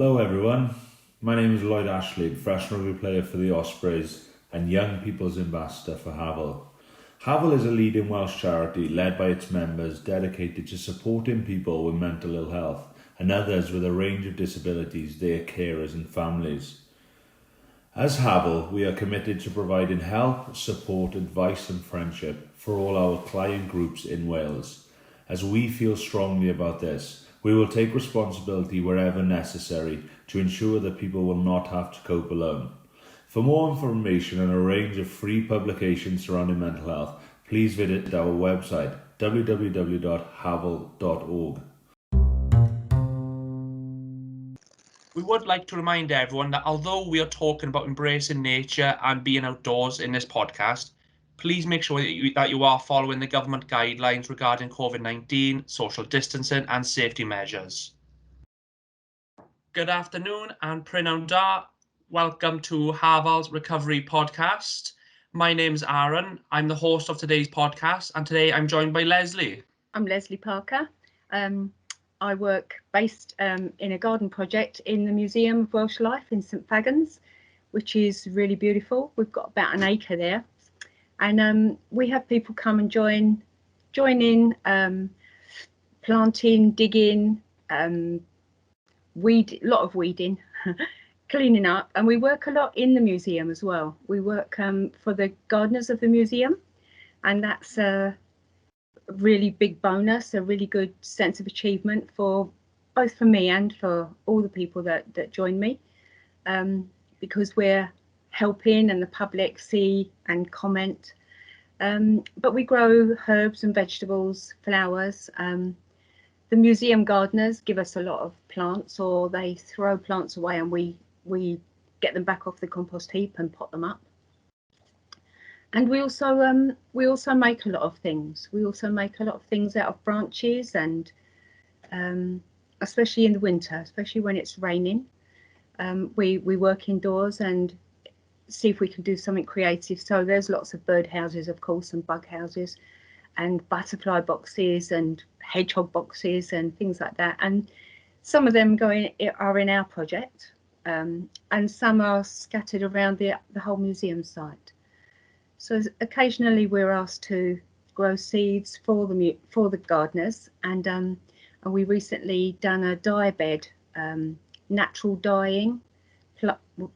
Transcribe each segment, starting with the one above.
Hello everyone, my name is Lloyd Ashley, professional rugby player for the Ospreys and Young People's Ambassador for Hafal. Hafal is a leading Welsh charity led by its members dedicated to supporting people with mental ill health and others with a range of disabilities, their carers and families. As Hafal, we are committed to providing help, support, advice and friendship for all our client groups in Wales. As we feel strongly about this, we will take responsibility wherever necessary to ensure that people will not have to cope alone. For more information and a range of free publications surrounding mental health, please visit our website www.hafal.org. We would like to remind everyone that although we are talking about embracing nature and being outdoors in this podcast, please make sure that you are following the government guidelines regarding COVID-19, social distancing and safety measures. Good afternoon and Prynawn da. Welcome to Hafal's Recovery Podcast. My name is Aaron. I'm the host of today's podcast and today I'm joined by Lesley. I'm Lesley Parker. I work based in a garden project in the Museum of Welsh Life in St Fagans, which is really beautiful. We've got about an acre there. And we have people come and join in, planting, digging, a lot of weeding, cleaning up. And we work a lot in the museum as well. We work for the gardeners of the museum, and that's a really big bonus, a really good sense of achievement for both for me and for all the people that join me, because we're helping and the public see and comment. But we grow herbs and vegetables, flowers. The museum gardeners give us a lot of plants, or they throw plants away and we get them back off the compost heap and pot them up. And we also make a lot of things. We also make a lot of things out of branches, and especially in the winter, especially when it's raining, we work indoors and see if we can do something creative. So there's lots of bird houses, of course, and bug houses and butterfly boxes and hedgehog boxes and things like that. And some of them are in our project, and some are scattered around the whole museum site. So occasionally we're asked to grow seeds for the gardeners, and we recently done a dye bed, natural dyeing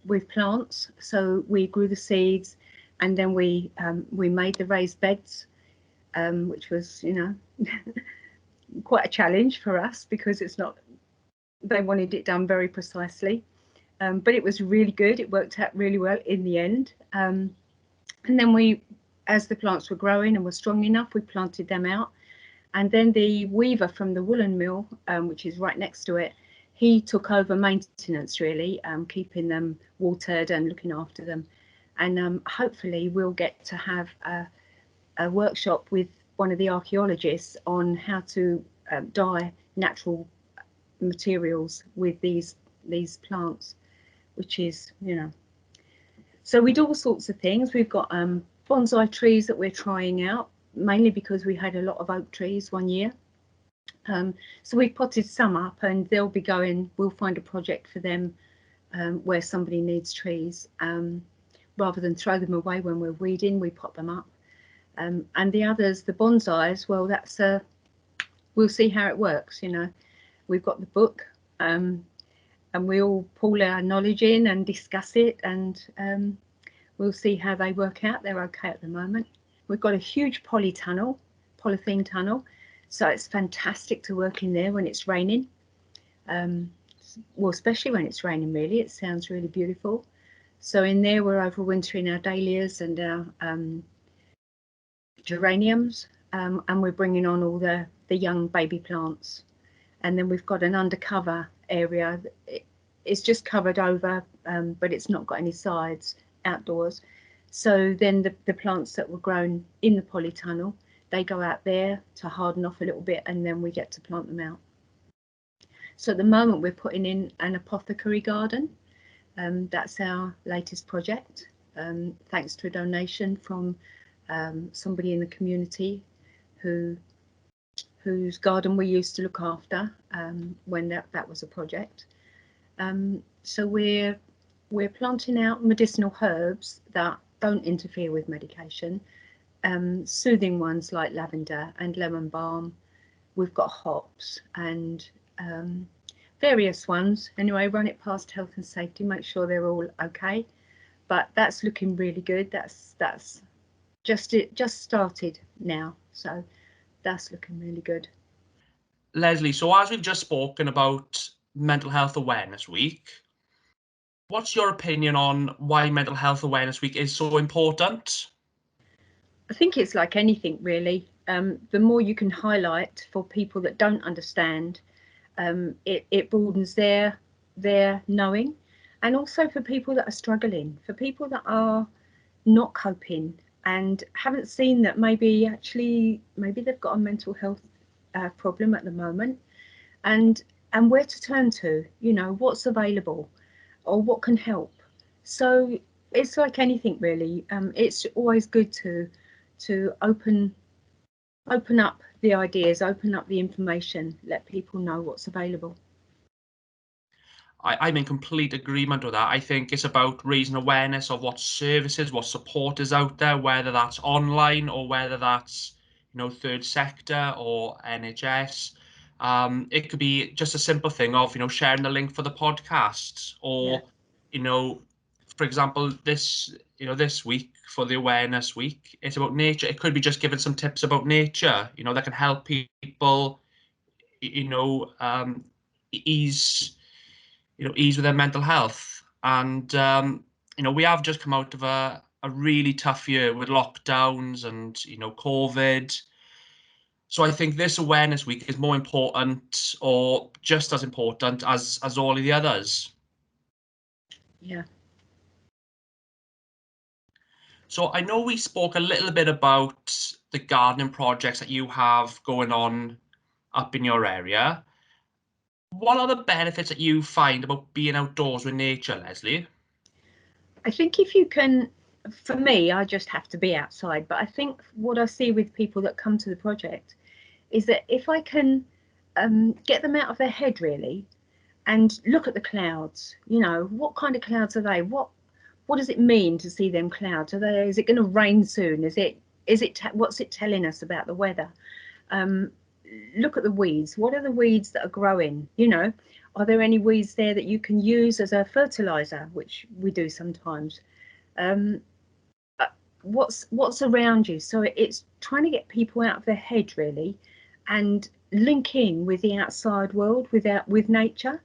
with plants. So we grew the seeds, and then we made the raised beds, which was, quite a challenge for us because they wanted it done very precisely, but it was really good. It worked out really well in the end. And then as the plants were growing and were strong enough, we planted them out. And then the weaver from the woolen mill, which is right next to it, he took over maintenance, really, keeping them watered and looking after them. And hopefully we'll get to have a workshop with one of the archaeologists on how to dye natural materials with these plants, which is, So we do all sorts of things. We've got bonsai trees that we're trying out, mainly because we had a lot of oak trees one year. So we've potted some up, and we'll find a project for them where somebody needs trees. Rather than throw them away when we're weeding, we pot them up. And the others, the bonsais, well, we'll see how it works. We've got the book, and we all pull our knowledge in and discuss it, and we'll see how they work out. They're okay at the moment. We've got a huge polythene tunnel, so it's fantastic to work in there when it's raining. Well, especially when it's raining, really, it sounds really beautiful. So in there we're overwintering our dahlias and our geraniums, and we're bringing on all the young baby plants. And then we've got an undercover area. It's just covered over, but it's not got any sides, outdoors. So then the plants that were grown in the polytunnel, they go out there to harden off a little bit, and then we get to plant them out. So at the moment we're putting in an apothecary garden. That's our latest project, thanks to a donation from somebody in the community whose garden we used to look after when that was a project. So we're planting out medicinal herbs that don't interfere with medication, soothing ones like lavender and lemon balm. We've got hops and various ones. Anyway, run it past health and safety, make sure they're all okay. But that's looking really good. That's just started now, so that's looking really good. Lesley, so as we've just spoken about Mental Health Awareness Week, what's your opinion on why Mental Health Awareness Week is so important? I think it's like anything really. The more you can highlight for people that don't understand, it broadens their knowing, and also for people that are struggling, for people that are not coping and haven't seen that maybe they've got a mental health problem at the moment, and where to turn to, what's available or what can help. So it's like anything really. It's always good to open up the ideas, open up the information, let people know what's available. I'm in complete agreement with that. I think it's about raising awareness of what services, what support is out there, whether that's online or whether that's, third sector or NHS. It could be just a simple thing of, sharing the link for the podcast, or, for example, this week for the awareness week, it's about nature. It could be just giving some tips about nature, that can help people, ease ease with their mental health. And we have just come out of a really tough year with lockdowns and COVID. So I think this awareness week is more important, or just as important as all of the others. Yeah. So I know we spoke a little bit about the gardening projects that you have going on up in your area. What are the benefits that you find about being outdoors with nature, Lesley? I think if you can, for me, I just have to be outside. But I think what I see with people that come to the project is that if I can get them out of their head really and look at the clouds, what kind of clouds are they? What does it mean to see them clouds? Is it going to rain soon? What's it telling us about the weather? Look at the weeds. What are the weeds that are growing? Are there any weeds there that you can use as a fertilizer, which we do sometimes? What's around you? So it's trying to get people out of their head really, and link in with the outside world, with nature.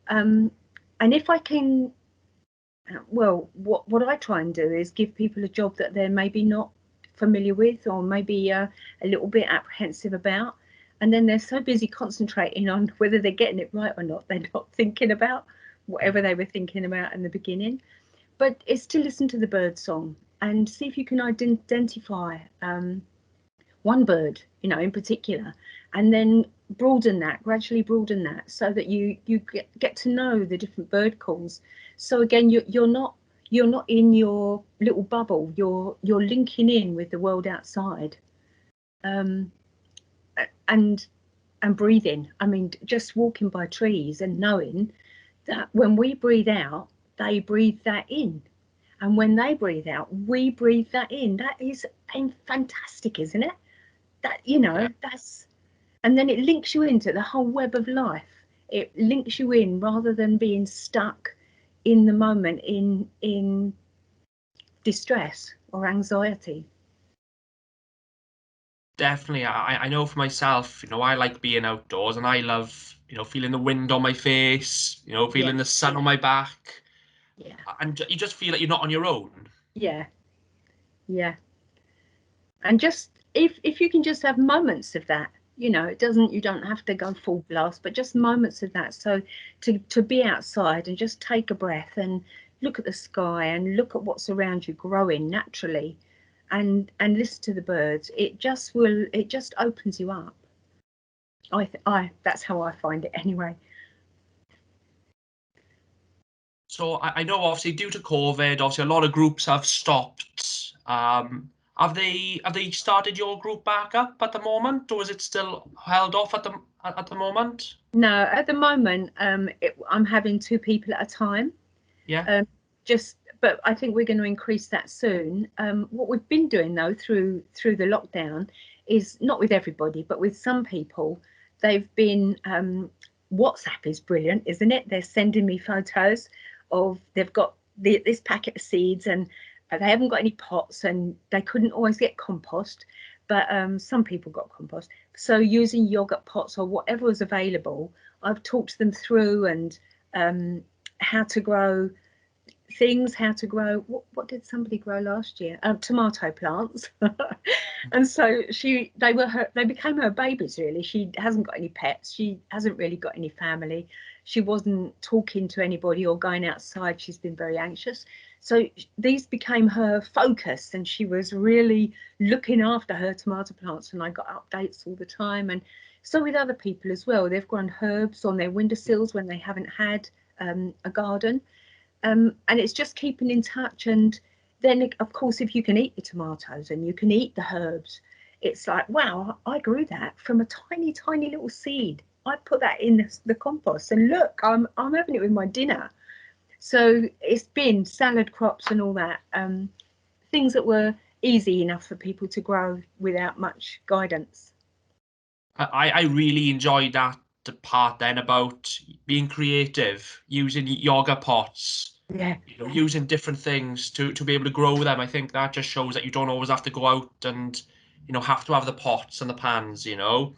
And if I can, what I try and do is give people a job that they're maybe not familiar with, or maybe a little bit apprehensive about, and then they're so busy concentrating on whether they're getting it right or not, they're not thinking about whatever they were thinking about in the beginning. But it's to listen to the bird song and see if you can identify one bird, in particular, and then gradually broaden that, so that you get to know the different bird calls. So again, you're not in your little bubble. You're linking in with the world outside, and breathing. I mean, just walking by trees and knowing that when we breathe out, they breathe that in. And when they breathe out, we breathe that in. That is fantastic, isn't it? That's, and then it links you into the whole web of life. It links you in rather than being stuck in the moment in distress or anxiety. Definitely. I know for myself, I like being outdoors, and I love, feeling the wind on my face, Yeah, feeling the sun on my back. yeah, And you just feel like you're not on your own. yeah, yeah. And just if you can just have moments of that, you don't have to go full blast, but just moments of that. So to be outside and just take a breath and look at the sky and look at what's around you growing naturally, and listen to the birds, it just opens you up. I that's how I find it anyway. So I know, obviously, due to COVID, obviously a lot of groups have stopped. Have they started your group back up at the moment, or is it still held off at the moment? No, at the moment, I'm having 2 people at a time. Yeah. But I think we're going to increase that soon. What we've been doing though through the lockdown is not with everybody, but with some people, they've been WhatsApp is brilliant, isn't it? They're sending me photos of they've got this packet of seeds and they haven't got any pots and they couldn't always get compost, but some people got compost. So using yogurt pots or whatever was available, I've talked them through and how to grow things, how to grow what did somebody grow last year? Tomato plants. And so they became her babies really. She hasn't got any pets, she hasn't really got any family, she wasn't talking to anybody or going outside, she's been very anxious. So these became her focus and she was really looking after her tomato plants, and I got updates all the time. And so with other people as well, they've grown herbs on their windowsills when they haven't had a garden. And it's just keeping in touch. And then, of course, if you can eat the tomatoes and you can eat the herbs, it's like, wow, I grew that from a tiny, tiny little seed. I put that in the compost, and look, I'm having it with my dinner. So it's been salad crops and all that, things that were easy enough for people to grow without much guidance. I really enjoyed that part then about being creative, using yoga pots, Yeah. using different things to be able to grow them. I think that just shows that you don't always have to go out and have to have the pots and the pans. No.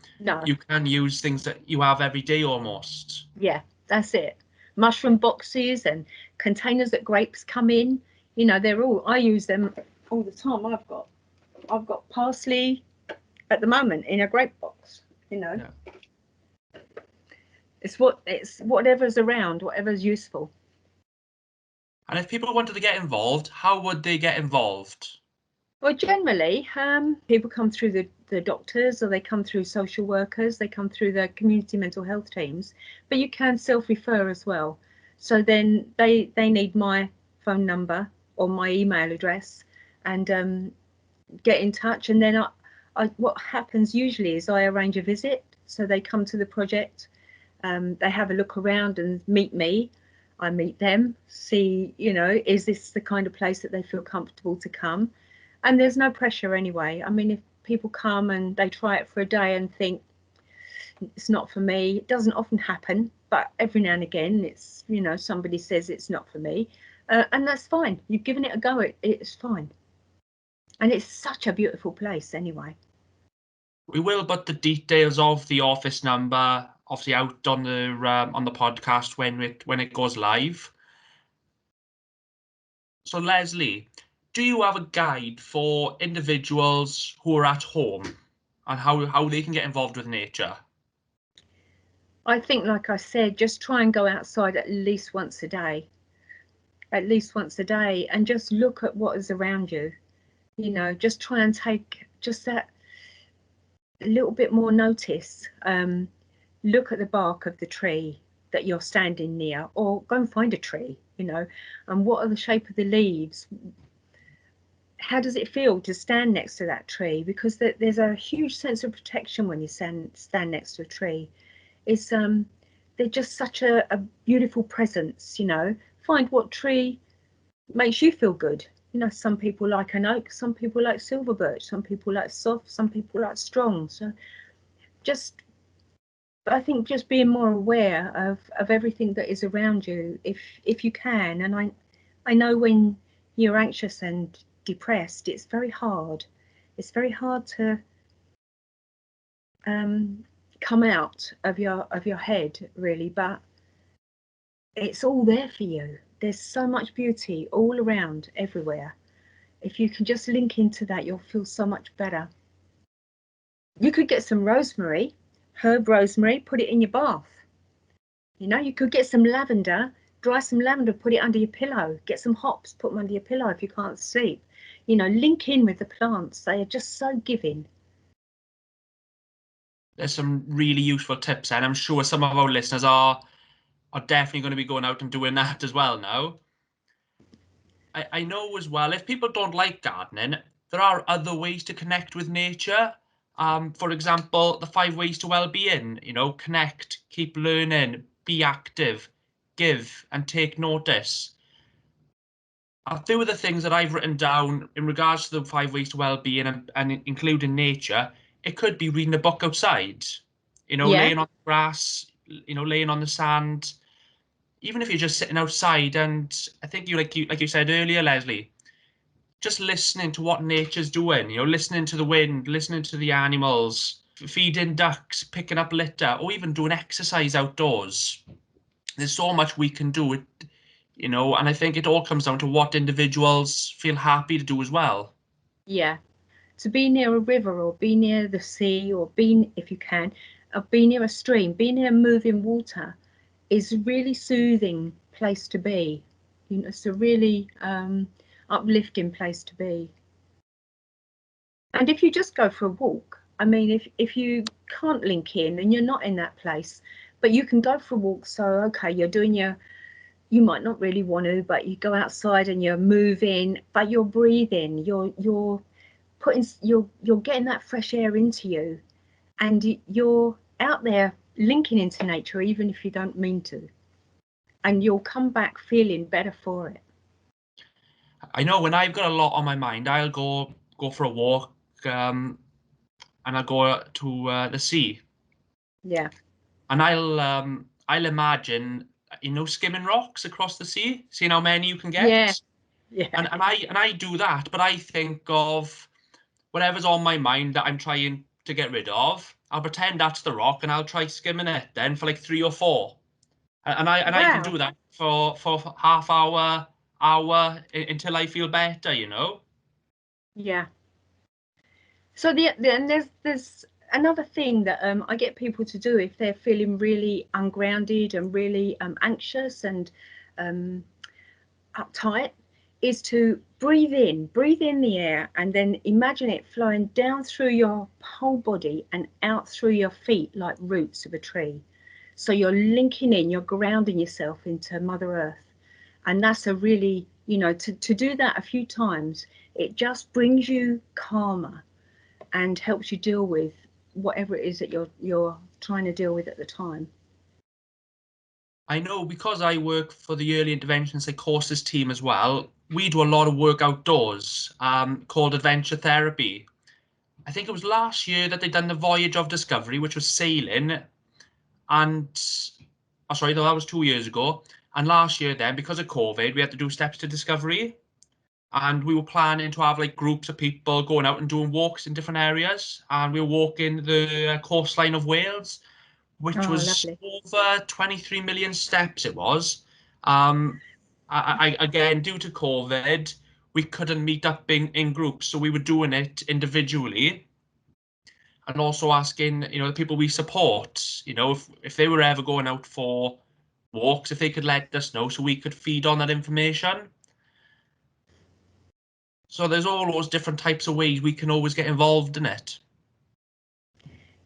You can use things that you have every day almost. Yeah, that's it. Mushroom boxes and containers that grapes come in. I use them all the time. I've got parsley at the moment in a grape box. Yeah. It's whatever's around, whatever's useful. And if people wanted to get involved, how would they get involved? Well, generally, people come through the doctors, or they come through social workers, they come through the community mental health teams, but you can self-refer as well. So then they need my phone number or my email address and get in touch. And then what happens usually is I arrange a visit. So they come to the project, they have a look around and meet me. I meet them, see, is this the kind of place that they feel comfortable to come? And there's no pressure anyway. I mean, if people come and they try it for a day and think it's not for me, it doesn't often happen, but every now and again it's, somebody says it's not for me, and that's fine. You've given it a go, it's fine. And it's such a beautiful place anyway. We will put the details of the office number obviously out on the podcast when it goes live. So Lesley, do you have a guide for individuals who are at home and how they can get involved with nature? I think, like I said, just try and go outside at least once a day. At least once a day, and just look at what is around you. Just try and take just that little bit more notice. Look at the bark of the tree that you're standing near, or go and find a tree, and what are the shape of the leaves? How does it feel to stand next to that tree? Because there's a huge sense of protection when you stand next to a tree. It's they're just such a beautiful presence. Find what tree makes you feel good. Some people like an oak, some people like silver birch, some people like soft, some people like strong. So I think just being more aware of everything that is around you, if you can. And I know when you're anxious and depressed, it's very hard. It's very hard to come out of your head, really, but it's all there for you. There's so much beauty all around, everywhere. If you can just link into that, you'll feel so much better. You could get some rosemary, herb rosemary, put it in your bath. You could get some lavender, dry some lavender, put it under your pillow. Get some hops, put them under your pillow if you can't sleep. Link in with the plants. They are just so giving. There's some really useful tips, and I'm sure some of our listeners are definitely going to be going out and doing that as well now. I know as well, if people don't like gardening, there are other ways to connect with nature. For example, the 5 ways to well-being, connect, keep learning, be active, give, and take notice. A few of the things that I've written down in regards to the 5 ways to well-being and including nature, it could be reading a book outside, Yeah. laying on the grass, laying on the sand, even if you're just sitting outside. And I think like you said earlier, Lesley, just listening to what nature's doing, listening to the wind, listening to the animals, feeding ducks, picking up litter, or even doing exercise outdoors. There's so much we can do, and I think it all comes down to what individuals feel happy to do as well. Yeah. To be near a river or be near the sea or be, if you can, be near a stream, be near moving water is a really soothing place to be. It's a really uplifting place to be. And if you just go for a walk, I mean, if you can't link in and you're not in that place, but you can go for a walk. So, okay, you're doing you might not really want to, but you go outside and you're moving, but you're breathing, you're getting that fresh air into you, and you're out there linking into nature, even if you don't mean to, and you'll come back feeling better for it. I know when I've got a lot on my mind, I'll go for a walk, and I'll go to the sea. Yeah. And I'll imagine, skimming rocks across the sea, seeing how many you can get. Yeah. Yeah. And I do that, but I think of whatever's on my mind that I'm trying to get rid of. I'll pretend that's the rock, and I'll try skimming it then for like 3 or 4. I can Wow. do that for half hour until I feel better. Yeah. So and there's another thing that I get people to do if they're feeling really ungrounded and really anxious and uptight, is to breathe in the air, and then imagine it flowing down through your whole body and out through your feet like roots of a tree. So you're linking in, you're grounding yourself into Mother Earth. And that's a really, to do that a few times, it just brings you calmer and helps you deal with whatever it is that you're trying to deal with at the time. I know because I work for the early intervention psychosis team as well, we do a lot of work outdoors, called adventure therapy. I think it was last year that they done the Voyage of Discovery, which was sailing. And, oh, sorry, no, that was 2 years ago. And last year then, because of COVID, we had to do Steps to Discovery. And we were planning to have like groups of people going out and doing walks in different areas. And we were walking the coastline of Wales, which Oh, was lovely. over 23 million steps it was. Again, due to COVID, we couldn't meet up in groups, so we were doing it individually, and also asking, the people we support, if they were ever going out for walks, if they could let us know so we could feed on that information. So there's all those different types of ways we can always get involved in it.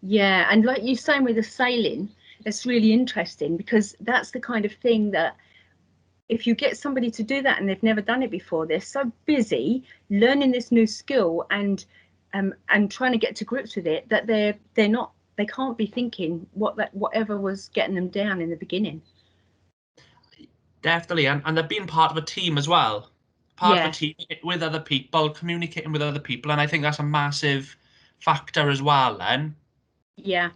Yeah, and like you're saying with the sailing, it's really interesting because that's the kind of thing that if you get somebody to do that and they've never done it before, they're so busy learning this new skill and trying to get to grips with it that they can't be thinking whatever was getting them down in the beginning. Definitely, and they're being part of a team as well. Part of a Yeah. team with other people, communicating with other people, and I think that's a massive factor as well then. Yeah.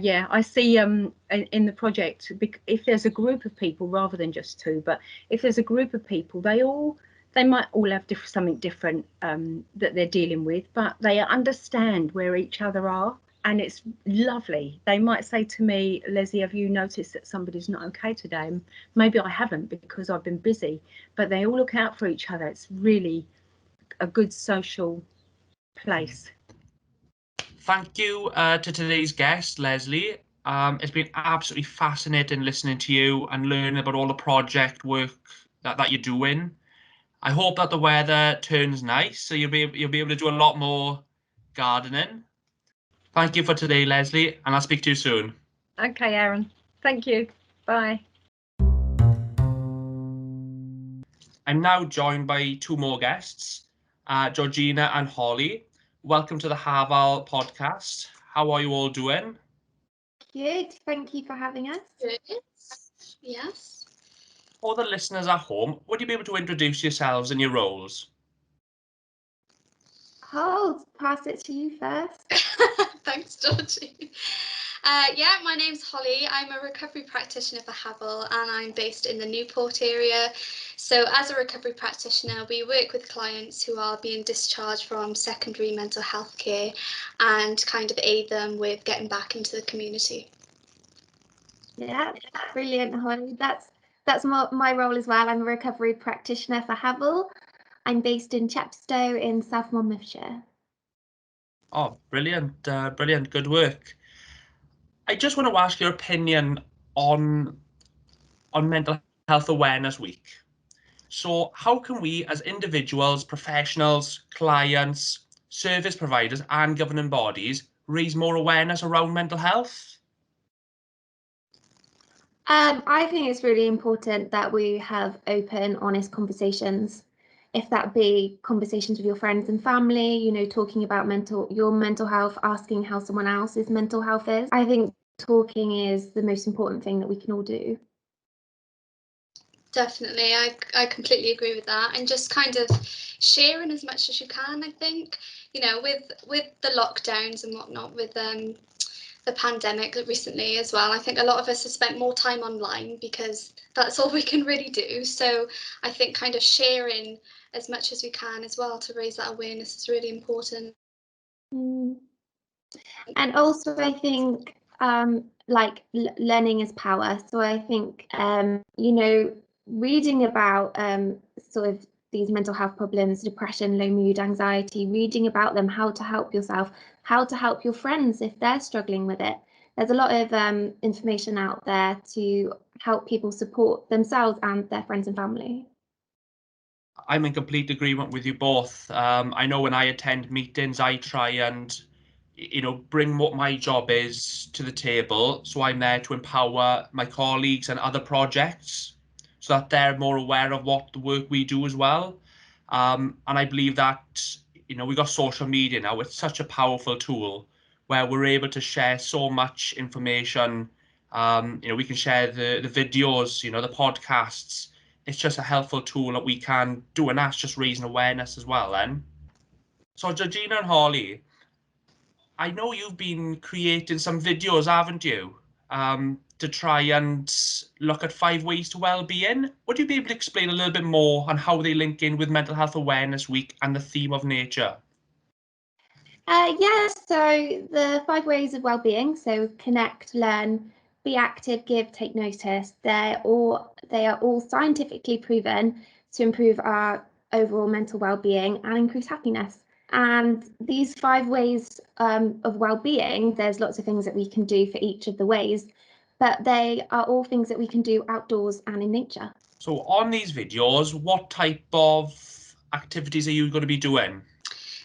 Yeah, I see in the project, if there's a group of people rather than just 2, but if there's a group of people, they might all have something different that they're dealing with, but they understand where each other are, and it's lovely. They might say to me, Lesley, have you noticed that somebody's not okay today? And maybe I haven't because I've been busy, but they all look out for each other. It's really a good social place. Thank you to today's guest, Lesley. It's been absolutely fascinating listening to you and learning about all the project work that you're doing. I hope that the weather turns nice, so you'll be able to do a lot more gardening. Thank you for today, Lesley, and I'll speak to you soon. Okay, Aaron. Thank you. Bye. I'm now joined by 2 more guests. Georgina and Hollie. Welcome to the Hafal podcast. How are you all doing? Good, thank you for having us. Good. Yes. For the listeners at home, would you be able to introduce yourselves and your roles? I'll pass it to you first. Thanks, Georgie. Yeah, my name's Hollie. I'm a recovery practitioner for Hafal and I'm based in the Newport area. So as a recovery practitioner, we work with clients who are being discharged from secondary mental health care and kind of aid them with getting back into the community. Yeah, brilliant, Holly. That's my role as well. I'm a recovery practitioner for Hafal. I'm based in Chepstow in South Monmouthshire. Oh, brilliant, brilliant, good work. I just want to ask your opinion on Mental Health Awareness Week. So how can we as individuals, professionals, clients, service providers and governing bodies raise more awareness around mental health? I think it's really important that we have open, honest conversations. If that be conversations with your friends and family, you know, talking about your mental health, asking how someone else's mental health is. I think talking is the most important thing that we can all do. Definitely, I completely agree with that, and just kind of sharing as much as you can. I think, you know, with the lockdowns and whatnot, with the pandemic recently as well, I think a lot of us have spent more time online because that's all we can really do. So I think kind of sharing as much as we can as well to raise that awareness is really important. And also, I think learning is power. So I think you know, reading about sort of these mental health problems, depression, low mood, anxiety, reading about them, how to help yourself, how to help your friends if they're struggling with it. There's a lot of information out there to help people support themselves and their friends and family. I'm in complete agreement with you both. I know when I attend meetings, I try and, you know, bring what my job is to the table. So I'm there to empower my colleagues and other projects so that they're more aware of what the work we do as well. And I believe that, you know, we got social media now. It's such a powerful tool where we're able to share so much information. You know, we can share the videos, you know, the podcasts. It's just a helpful tool that we can do, and that's just raising awareness as well then. So Georgina and Hollie, I know you've been creating some videos, haven't you? To try and look at 5 ways to well-being. Would you be able to explain a little bit more on how they link in with Mental Health Awareness Week and the theme of nature? Yes, so the 5 ways of well-being, so connect, learn, be active, give, take notice. They are all scientifically proven to improve our overall mental well-being and increase happiness. And these 5 ways of well-being, there's lots of things that we can do for each of the ways, but they are all things that we can do outdoors and in nature. So on these videos, what type of activities are you going to be doing?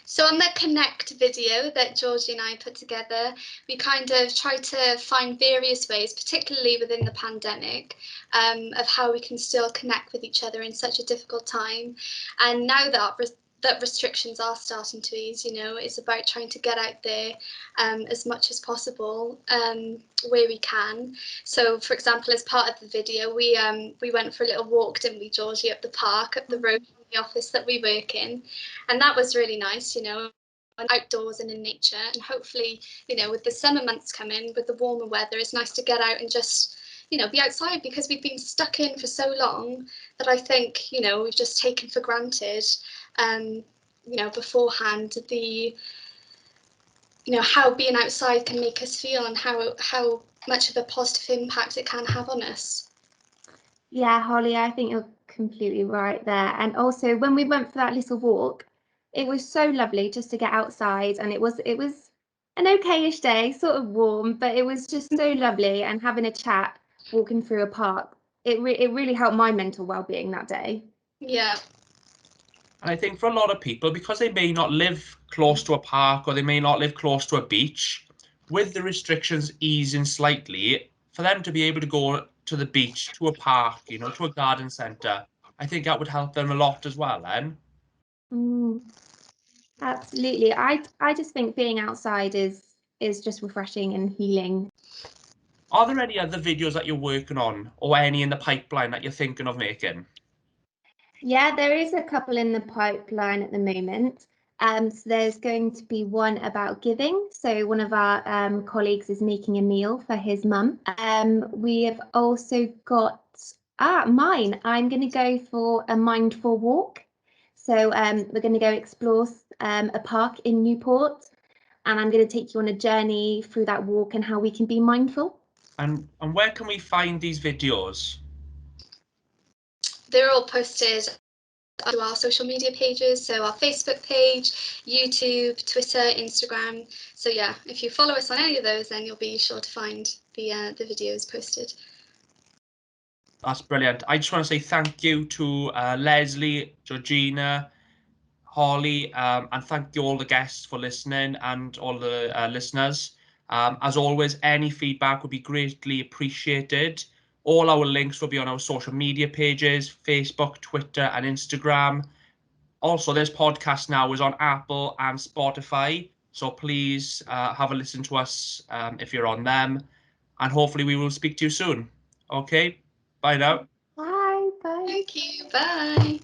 So on the Connect video that Georgie and I put together, we kind of try to find various ways, particularly within the pandemic, of how we can still connect with each other in such a difficult time. And now that restrictions are starting to ease, you know, it's about trying to get out there as much as possible where we can. So, for example, as part of the video, we went for a little walk, didn't we, Georgie, up the park, up the road from the office that we work in, and that was really nice, you know, outdoors and in nature. And hopefully, you know, with the summer months coming, with the warmer weather, it's nice to get out and just, you know, be outside, because we've been stuck in for so long that I think, you know, we've just taken for granted, you know, beforehand, the, you know, how being outside can make us feel and how much of a positive impact it can have on us. Yeah, Holly, I think you're completely right there. And also, when we went for that little walk, it was so lovely just to get outside, and it was an okayish day, sort of warm, but it was just so lovely. And having a chat, walking through a park, it really helped my mental well-being that day. Yeah. And I think for a lot of people, because they may not live close to a park or they may not live close to a beach, with the restrictions easing slightly, for them to be able to go to the beach, to a park, you know, to a garden centre, I think that would help them a lot as well then. Absolutely. I just think being outside is just refreshing and healing. Are there any other videos that you're working on, or any in the pipeline that you're thinking of making? Yeah, there is a couple in the pipeline at the moment. So there's going to be one about giving. So one of our colleagues is making a meal for his mum. We have also got mine. I'm going to go for a mindful walk. So we're going to go explore a park in Newport, and I'm going to take you on a journey through that walk and how we can be mindful. And where can we find these videos? They're all posted to our social media pages, so our Facebook page, YouTube, Twitter, Instagram. So yeah, if you follow us on any of those, then you'll be sure to find the videos posted. That's brilliant. I just want to say thank you to Lesley, Georgina, Hollie, and thank you all the guests for listening and all the listeners. As always, any feedback would be greatly appreciated. All our links will be on our social media pages, Facebook, Twitter, and Instagram. Also, this podcast now is on Apple and Spotify, so please have a listen to us if you're on them, and hopefully we will speak to you soon. Okay, bye now. Bye. Bye. Thank you. Bye.